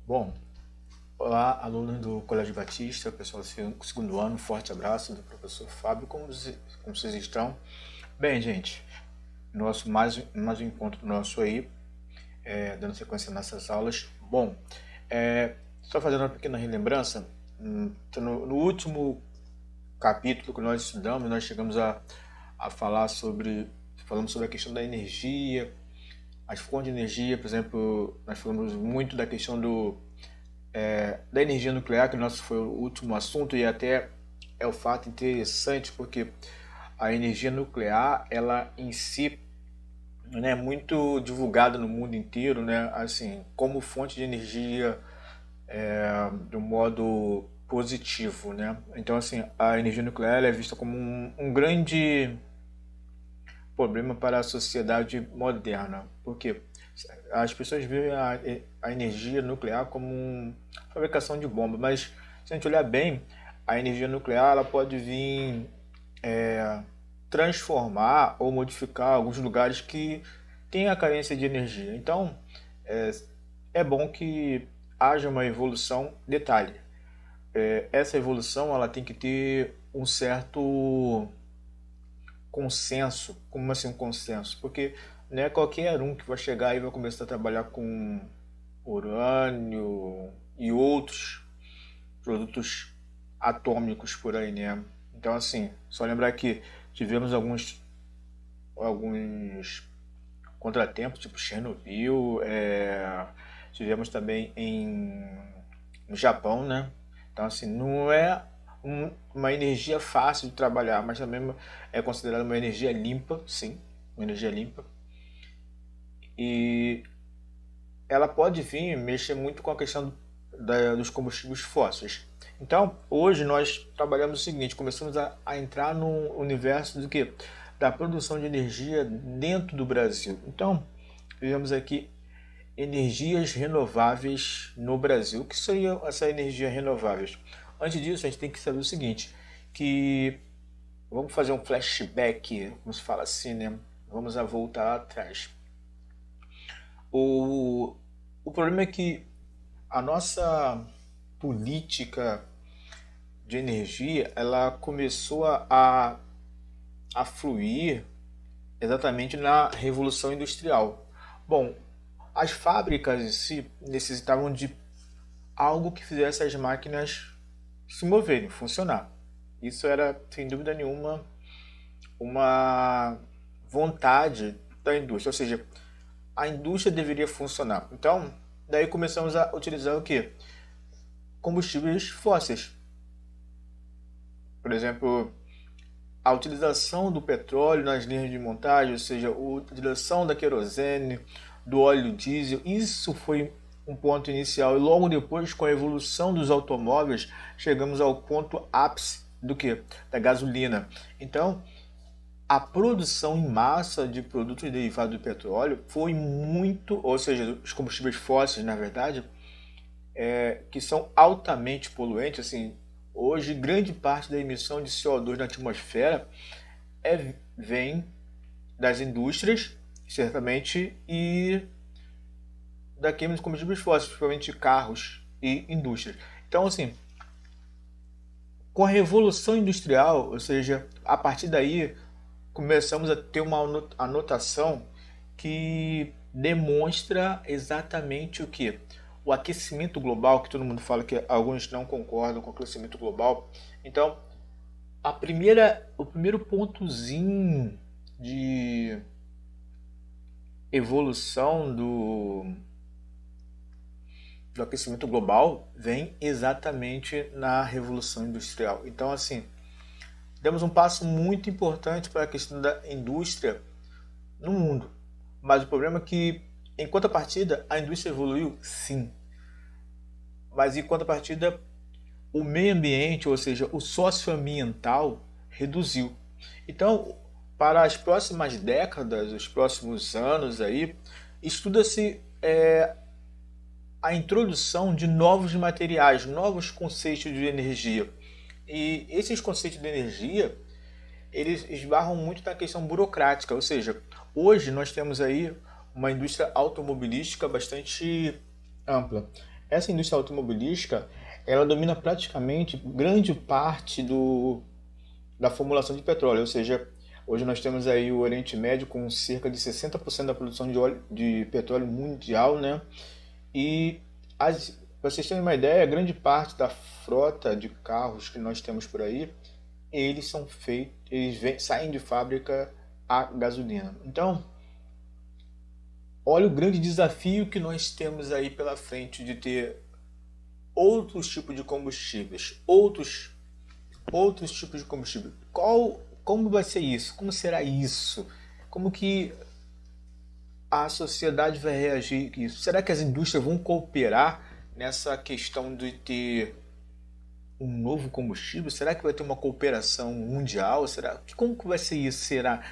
Bom, olá, alunos do Colégio Batista, pessoal do segundo ano, forte abraço do professor Fábio, como vocês estão? Bem, gente, mais um encontro nosso aí, dando sequência nessas aulas. Bom, só fazendo uma pequena relembrança, no último capítulo que nós estudamos, nós chegamos a falamos sobre a questão da energia, as fontes de energia. Por exemplo, nós falamos muito da questão da energia nuclear, que nosso foi o último assunto, e até é um fato interessante porque a energia nuclear, ela em si, né, é muito divulgada no mundo inteiro, né, assim, como fonte de energia, de um modo positivo, né. Então, assim, a energia nuclear é vista como um grande problema para a sociedade moderna, porque as pessoas veem a energia nuclear como uma fabricação de bomba, mas se a gente olhar bem, a energia nuclear ela pode vir transformar ou modificar alguns lugares que têm a carência de energia. Então, é, é bom que haja uma evolução. Detalhe, essa evolução ela tem que ter um certo consenso. Como assim um consenso? Porque não é qualquer um que vai chegar e vai começar a trabalhar com urânio e outros produtos atômicos por aí, né? Então, assim, só lembrar que tivemos alguns contratempos, tipo Chernobyl, tivemos também no Japão, né? Então, assim, não é uma energia fácil de trabalhar, mas também é considerada uma energia limpa, sim, uma energia limpa. E ela pode vir mexer muito com a questão dos combustíveis fósseis. Então, hoje nós trabalhamos o seguinte, começamos a entrar no universo do que? Da produção de energia dentro do Brasil. Então, vemos aqui energias renováveis no Brasil. O que seria essa energia renováveis? Antes disso, a gente tem que saber o seguinte, que vamos fazer um flashback, como se fala assim, né? Vamos voltar atrás. O problema é que a nossa política de energia ela começou a fluir exatamente na Revolução Industrial. Bom, as fábricas em si necessitavam de algo que fizesse as máquinas se moverem, funcionar. Isso era, sem dúvida nenhuma, uma vontade da indústria, ou seja, a indústria deveria funcionar. Então, daí começamos a utilizar o que? Combustíveis fósseis. Por exemplo, a utilização do petróleo nas linhas de montagem, ou seja, a utilização da querosene, do óleo diesel, isso foi um ponto inicial. E logo depois, com a evolução dos automóveis, chegamos ao ponto ápice do que? Da gasolina. Então, a produção em massa de produtos derivados do petróleo foi muito, ou seja, os combustíveis fósseis, na verdade, que são altamente poluentes. Assim, hoje, grande parte da emissão de CO2 na atmosfera vem das indústrias, certamente, e da queima de combustíveis fósseis, principalmente carros e indústrias. Então, assim, com a Revolução Industrial, ou seja, a partir daí começamos a ter uma anotação que demonstra exatamente o que? O aquecimento global, que todo mundo fala que alguns não concordam com o aquecimento global. Então, o primeiro pontozinho de evolução do aquecimento global vem exatamente na Revolução Industrial. Então, assim, demos um passo muito importante para a questão da indústria no mundo. Mas o problema é que, em contrapartida, a indústria evoluiu, sim. Mas em contrapartida, o meio ambiente, ou seja, o socioambiental, reduziu. Então, para as próximas décadas, os próximos anos aí, estuda-se a introdução de novos materiais, novos conceitos de energia. E esses conceitos de energia, eles esbarram muito na questão burocrática, ou seja, hoje nós temos aí uma indústria automobilística bastante ampla. essa indústria automobilística, ela domina praticamente grande parte da formulação de petróleo, ou seja, hoje nós temos aí o Oriente Médio com cerca de 60% da produção de petróleo mundial, né? E para vocês terem uma ideia, grande parte da frota de carros que nós temos por aí, eles são feitos, saem de fábrica a gasolina. Então, olha o grande desafio que nós temos aí pela frente de ter outros tipos de combustíveis, outros tipos de combustível. Como vai ser isso? Como será isso? Como que a sociedade vai reagir a isso? Será que as indústrias vão cooperar nessa questão de ter um novo combustível? Será que vai ter uma cooperação mundial? Como que vai ser isso? Será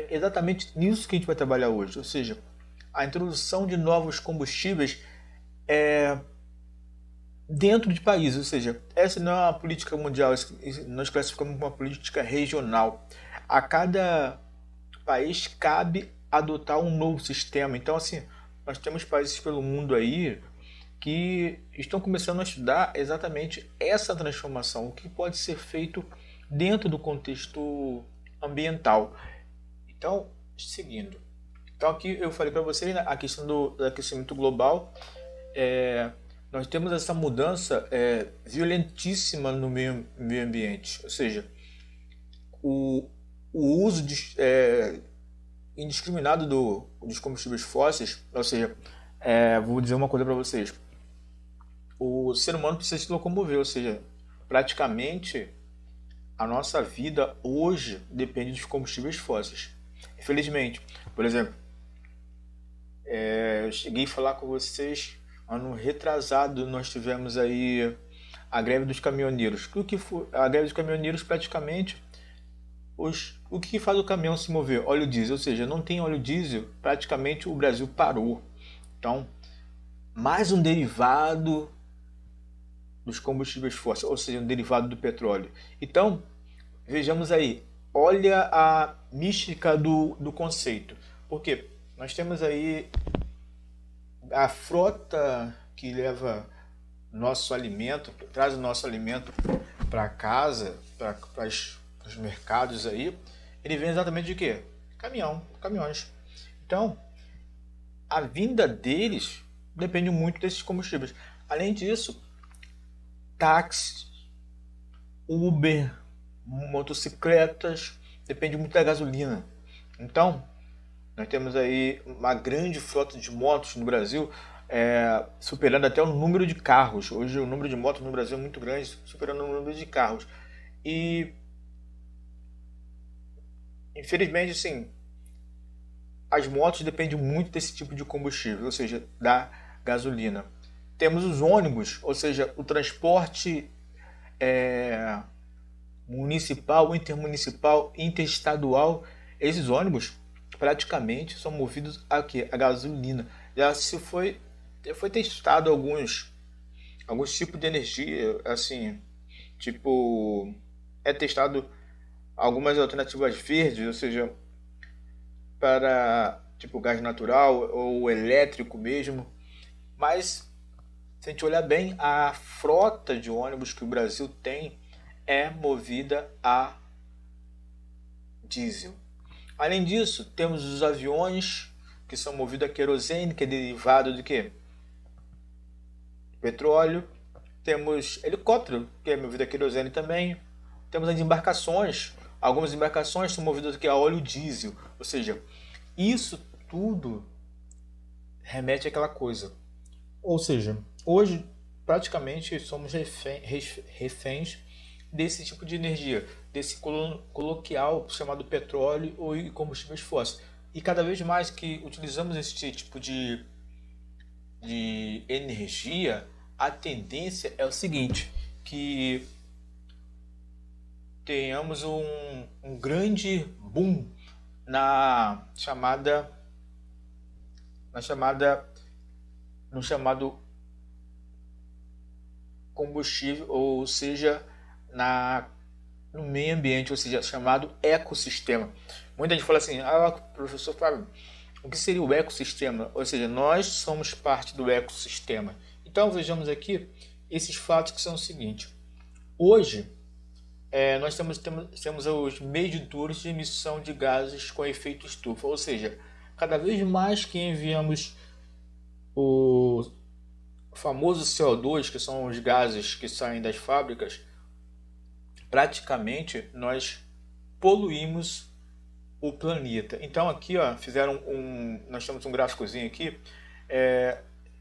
exatamente nisso que a gente vai trabalhar hoje? Ou seja, a introdução de novos combustíveis dentro de países, ou seja, essa não é uma política mundial, nós classificamos como uma política regional. A cada país cabe adotar um novo sistema. Então, assim, nós temos países pelo mundo aí que estão começando a estudar exatamente essa transformação, o que pode ser feito dentro do contexto ambiental. Então, seguindo. Então, aqui eu falei para vocês, né, a questão do aquecimento global. Nós temos essa mudança violentíssima no meio ambiente, ou seja, o uso indiscriminado dos combustíveis fósseis, ou seja, vou dizer uma coisa para vocês, o ser humano precisa se locomover, ou seja, praticamente a nossa vida hoje depende dos combustíveis fósseis. Infelizmente, por exemplo, eu cheguei a falar com vocês. Ano retrasado nós tivemos aí a greve dos caminhoneiros. O que foi? A greve dos caminhoneiros praticamente o que faz o caminhão se mover? Óleo diesel, ou seja, não tem óleo diesel, praticamente o Brasil parou. Então, mais um derivado dos combustíveis fósseis, ou seja, um derivado do petróleo. Então, vejamos aí, olha a mística do conceito. Porque nós temos aí a frota que leva nosso alimento, traz o nosso alimento para casa, para os mercados aí, ele vem exatamente de quê? Caminhões. Então, a vinda deles depende muito desses combustíveis. Além disso, táxis, Uber, motocicletas, depende muito da gasolina. Então, nós temos aí uma grande frota de motos no Brasil, superando até o número de carros. Hoje o número de motos no Brasil é muito grande, superando o número de carros. E, infelizmente, assim, as motos dependem muito desse tipo de combustível, ou seja, da gasolina. Temos os ônibus, ou seja, o transporte municipal, intermunicipal, interestadual. Esses ônibus praticamente são movidos a quê? A gasolina. Foi testado alguns tipos de energia, assim, tipo, testado algumas alternativas verdes, ou seja, para tipo gás natural ou elétrico mesmo. Mas se a gente olhar bem, a frota de ônibus que o Brasil tem é movida a diesel. Além disso, temos os aviões que são movidos a querosene, que é derivado de quê? Petróleo. Temos helicóptero, que é movido a querosene também. Temos as embarcações. Algumas embarcações são movidas a óleo diesel. Ou seja, isso tudo remete àquela coisa. Ou seja, hoje praticamente somos reféns desse tipo de energia, desse coloquial chamado petróleo ou combustíveis fósseis. E cada vez mais que utilizamos esse tipo de energia, a tendência é o seguinte, que tenhamos um grande boom no chamado combustível, ou seja, no meio ambiente, ou seja, chamado ecossistema. Muita gente fala assim, professor Fábio, o que seria o ecossistema? Ou seja, nós somos parte do ecossistema. Então vejamos aqui esses fatos que são o seguinte. Hoje nós temos os medidores de emissão de gases com efeito estufa, ou seja, cada vez mais que enviamos o famoso CO2, que são os gases que saem das fábricas, praticamente nós poluímos o planeta. Então aqui nós temos um gráficozinho aqui,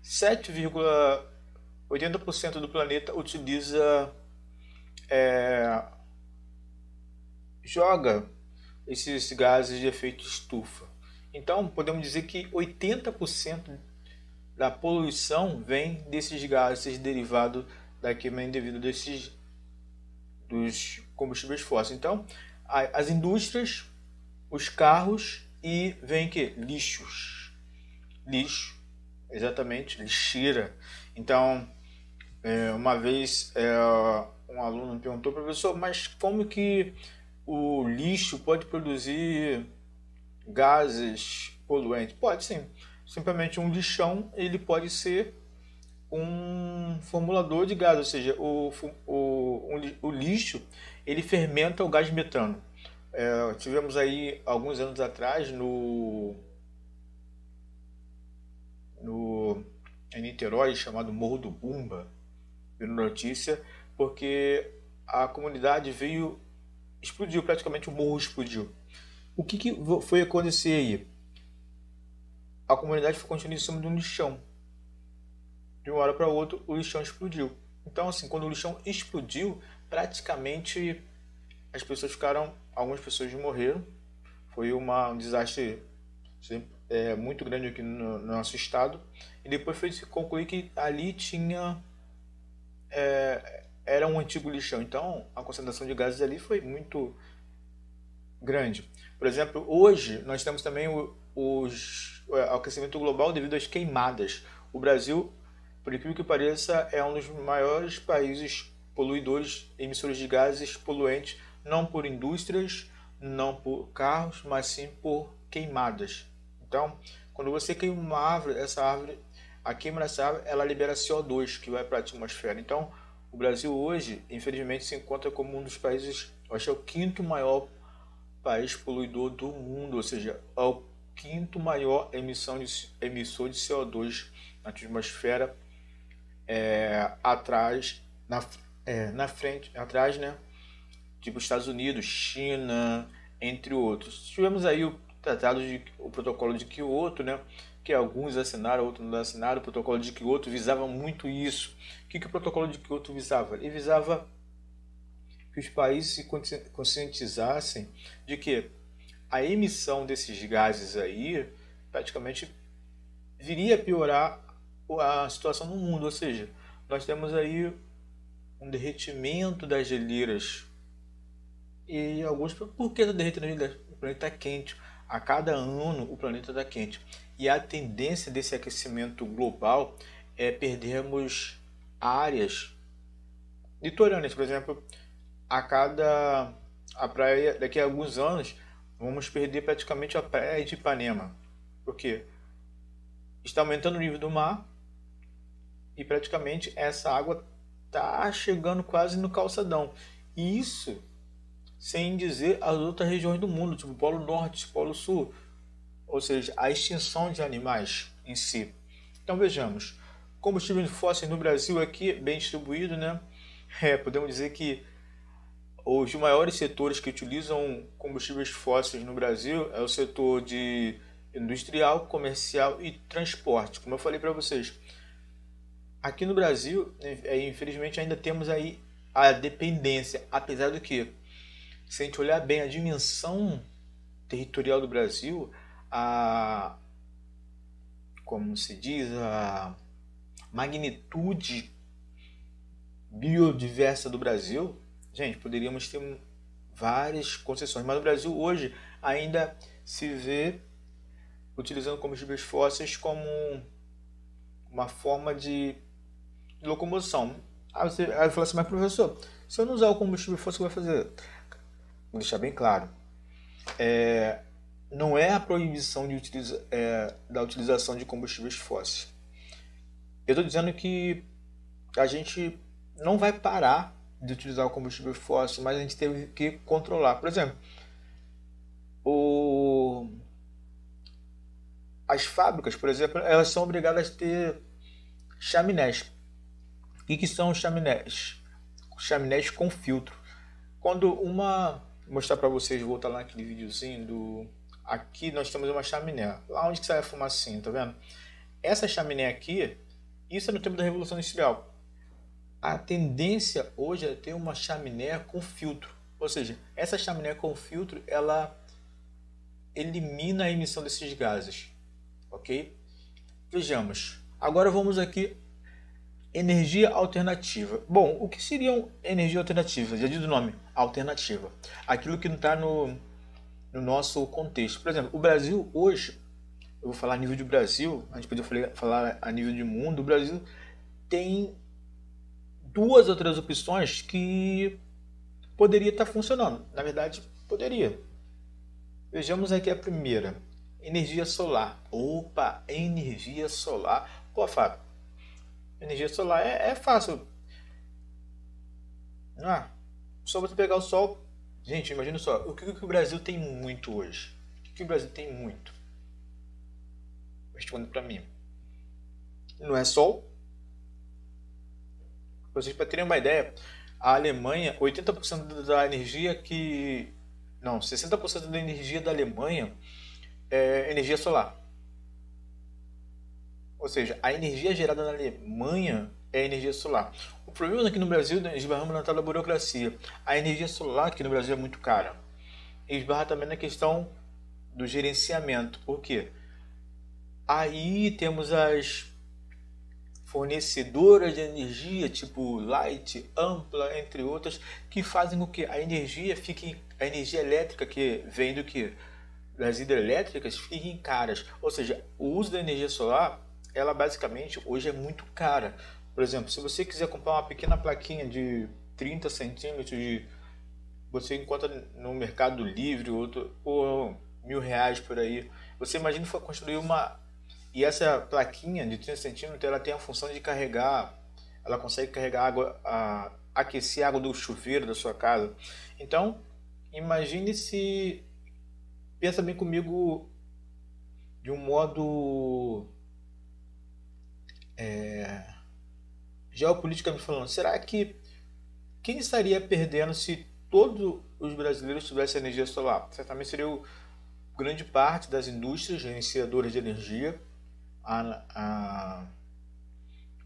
7,80% do planeta joga esses gases de efeito estufa. Então podemos dizer que 80% da poluição vem desses gases derivados da queima indevida dos combustíveis fósseis. Então as indústrias, os carros e vem que lixo, exatamente, lixeira. Então uma vez um aluno me perguntou: professor, mas como que o lixo pode produzir gases poluentes? Pode sim. Simplesmente um lixão, ele pode ser um formulador de gás, ou seja, o lixo, ele fermenta o gás metano. Tivemos aí alguns anos atrás em Niterói, chamado Morro do Bumba, viu notícia, porque a comunidade explodiu, praticamente o morro explodiu. O que foi acontecer aí? A comunidade foi construída em cima de um lixão. De uma hora para outra, o lixão explodiu. Então, assim, quando o lixão explodiu, praticamente algumas pessoas morreram. Foi um desastre muito grande aqui no nosso estado. E depois foi se concluir que ali era um antigo lixão. Então, a concentração de gases ali foi muito grande. Por exemplo, hoje nós temos também o aquecimento global devido às queimadas. O Brasil, por incrível que pareça, é um dos maiores países poluidores, emissores de gases poluentes, não por indústrias, não por carros, mas sim por queimadas. Então, quando você queima uma árvore, a queima dessa árvore, ela libera CO2, que vai para a atmosfera. Então, o Brasil hoje, infelizmente, se encontra como um dos países, eu acho que é o quinto maior país poluidor do mundo, ou seja, é o quinto maior emissor de CO2 na atmosfera, atrás, né? Tipo Estados Unidos, China, entre outros. Tivemos aí o protocolo de Kyoto, né? Que alguns assinaram, outros não assinaram. O protocolo de Kyoto visava muito isso. O que o protocolo de Kyoto visava? Ele visava que os países se conscientizassem de que a emissão desses gases aí praticamente viria a piorar a situação no mundo, ou seja, nós temos aí um derretimento das geleiras e por que está derretendo as geleiras? O planeta está quente, a cada ano o planeta está quente e a tendência desse aquecimento global é perdermos áreas litorâneas, por exemplo, a praia, daqui a alguns anos vamos perder praticamente a praia de Ipanema, porque está aumentando o nível do mar e praticamente essa água está chegando quase no calçadão. E isso sem dizer as outras regiões do mundo, tipo Polo Norte, Polo Sul, ou seja, a extinção de animais em si. Então vejamos, combustíveis fósseis no Brasil aqui bem distribuído, né? Podemos dizer que os maiores setores que utilizam combustíveis fósseis no Brasil é o setor de industrial, comercial e transporte. Como eu falei para vocês, aqui no Brasil, infelizmente, ainda temos aí a dependência, apesar do que, se a gente olhar bem a dimensão territorial do Brasil, como se diz, a magnitude biodiversa do Brasil, gente, poderíamos ter várias concessões, mas o Brasil hoje ainda se vê utilizando combustíveis fósseis como uma forma de locomoção. Aí você fala assim, mas professor, se eu não usar o combustível fóssil, o que vai fazer? Vou deixar bem claro. Não é a proibição da utilização de combustíveis fósseis. eu estou dizendo que a gente não vai parar de utilizar o combustível fóssil, mas a gente teve que controlar. Por exemplo, o... as fábricas, por exemplo, elas são obrigadas a ter chaminés. O que são os chaminés? Chaminés com filtro. Quando uma... Vou mostrar para vocês, voltar lá naquele videozinho do... Aqui nós temos uma chaminé. Lá onde que sai a fumacinha, tá vendo? Essa chaminé aqui, isso é no tempo da Revolução Industrial. A tendência hoje é ter uma chaminé com filtro. Ou seja, essa chaminé com filtro, ela elimina a emissão desses gases. Ok? Vejamos. Agora vamos aqui. Energia alternativa. Bom, o que seria energia alternativa? Já diz o nome, alternativa. Aquilo que não está no nosso contexto. Por exemplo, o Brasil hoje, eu vou falar a nível de Brasil, a gente poderia falar a nível de mundo, o Brasil tem duas outras opções que poderia estar funcionando. Na verdade, poderia. Vejamos aqui a primeira. Energia solar. Opa, energia solar. Pô, Fábio, energia solar é fácil. Ah, só você pegar o sol. Gente, imagina só. O que o Brasil tem muito hoje? O que o Brasil tem muito? Responde pra mim. Não é sol? Pra vocês terem uma ideia, a Alemanha, 80% da energia que... Não, 60% da energia da Alemanha é energia solar. Ou seja, a energia gerada na Alemanha é energia solar. O problema aqui no Brasil, esbarramos na tal da burocracia. A energia solar aqui no Brasil é muito cara. E esbarra também na questão do gerenciamento. Por quê? Aí temos as fornecedoras de energia, tipo Light, Ampla, entre outras, que fazem com que a energia fique, a energia elétrica que vem do que? Das hidrelétricas fiquem caras. Ou seja, o uso da energia solar, ela basicamente hoje é muito cara. Por exemplo, se você quiser comprar uma pequena plaquinha de 30 centímetros, você encontra no Mercado Livre outro, por R$ 1.000 por aí. Você imagina for construir uma... E essa plaquinha de 30 centímetros, ela tem a função de carregar, ela consegue carregar água, aquecer a água do chuveiro da sua casa. Então, imagine se... Pensa bem comigo de um modo geopoliticamente falando. Será que quem estaria perdendo se todos os brasileiros tivessem energia solar? Certamente seria grande parte das indústrias gerenciadoras de energia, a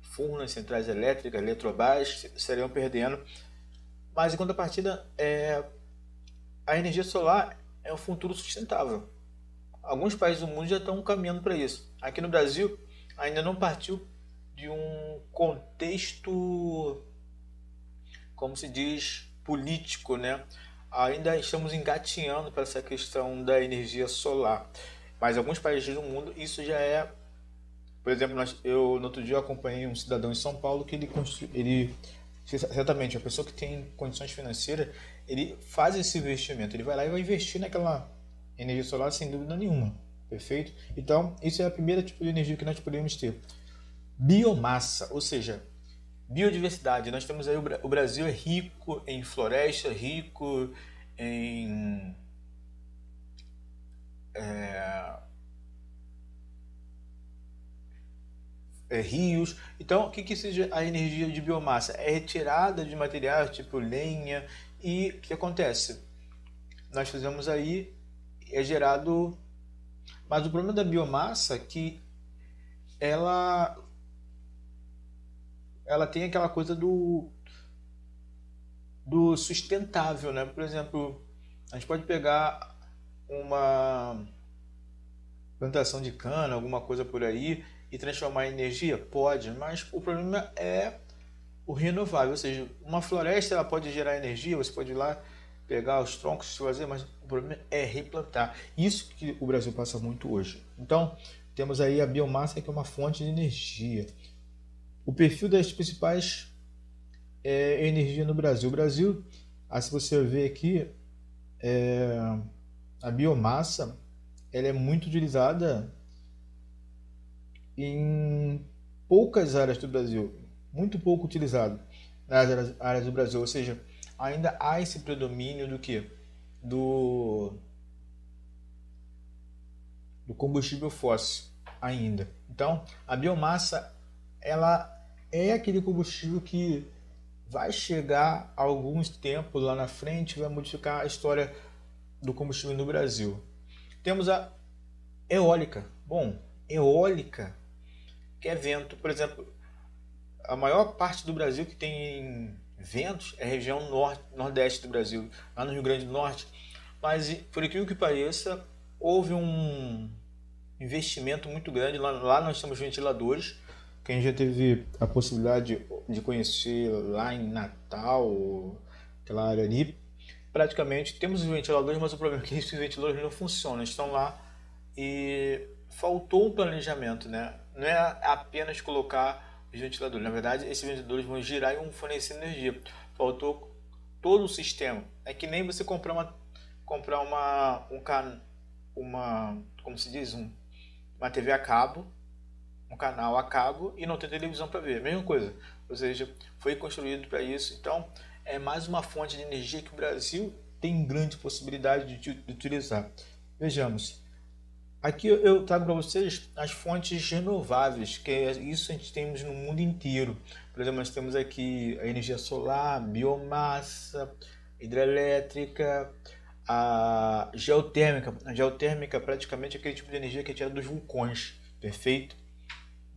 Furnas, centrais elétricas, Eletrobras, estariam perdendo. Mas em contrapartida, a energia solar é um futuro sustentável. Alguns países do mundo já estão caminhando para isso. Aqui no Brasil, ainda não partiu de um contexto, como se diz, político, né? Ainda estamos engatinhando para essa questão da energia solar. Mas em alguns países do mundo isso já é... Por exemplo, eu no outro dia eu acompanhei um cidadão em São Paulo que ele certamente, a pessoa que tem condições financeiras, ele faz esse investimento, ele vai lá e vai investir naquela energia solar sem dúvida nenhuma, perfeito? Então, isso é a primeira tipo de energia que nós podemos ter. Biomassa, ou seja, biodiversidade. Nós temos aí, o Brasil é rico em floresta, rico em rios. Então, o que seja a energia de biomassa? É retirada de materiais tipo lenha. E o que acontece? Nós fizemos aí, é gerado... Mas o problema da biomassa é que ela tem aquela coisa do sustentável, né? Por exemplo, a gente pode pegar uma plantação de cana, alguma coisa por aí, e transformar em energia? Pode, mas o problema é o renovável, ou seja, uma floresta ela pode gerar energia, você pode ir lá pegar os troncos e fazer, mas o problema é replantar. Isso que o Brasil passa muito hoje. Então, temos aí a biomassa, que é uma fonte de energia. O perfil das principais energia no Brasil. O Brasil, se você ver aqui, a biomassa ela é muito utilizada em poucas áreas do Brasil, muito pouco utilizado nas áreas do Brasil, ou seja, ainda há esse predomínio do que? Do combustível fóssil ainda. Então, a biomassa ela é aquele combustível que vai chegar alguns tempos lá na frente, vai modificar a história do combustível no Brasil. Temos a eólica. Bom, eólica, que é vento. Por exemplo, a maior parte do Brasil que tem ventos é a região nordeste do Brasil, lá no Rio Grande do Norte. Mas, por aquilo que pareça, houve um investimento muito grande. Lá nós temos ventiladores. Quem já teve a possibilidade de conhecer lá em Natal, aquela área ali, praticamente temos os ventiladores, mas o problema é que esses ventiladores não funcionam, estão lá e faltou um planejamento, né? Não é apenas colocar os ventiladores, na verdade esses ventiladores vão girar e vão fornecer energia. Faltou todo o sistema. É que nem você comprar como se diz, uma TV a cabo, um canal a cabo e não ter televisão para ver. Mesma coisa. Ou seja, foi construído para isso. Então, é mais uma fonte de energia que o Brasil tem grande possibilidade de utilizar. Vejamos. Aqui eu trago para vocês as fontes renováveis, que é isso a gente temos no mundo inteiro. Por exemplo, nós temos aqui a energia solar, biomassa, hidrelétrica, a geotérmica. A geotérmica é praticamente aquele tipo de energia que é tirada dos vulcões, perfeito?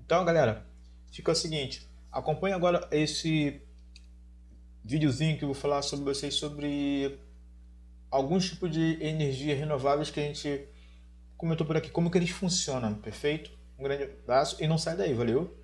Então, galera, fica o seguinte, acompanhe agora esse videozinho que eu vou falar sobre vocês sobre alguns tipos de energias renováveis que a gente comentou por aqui, como que eles funcionam, perfeito? Um grande abraço e não sai daí, valeu?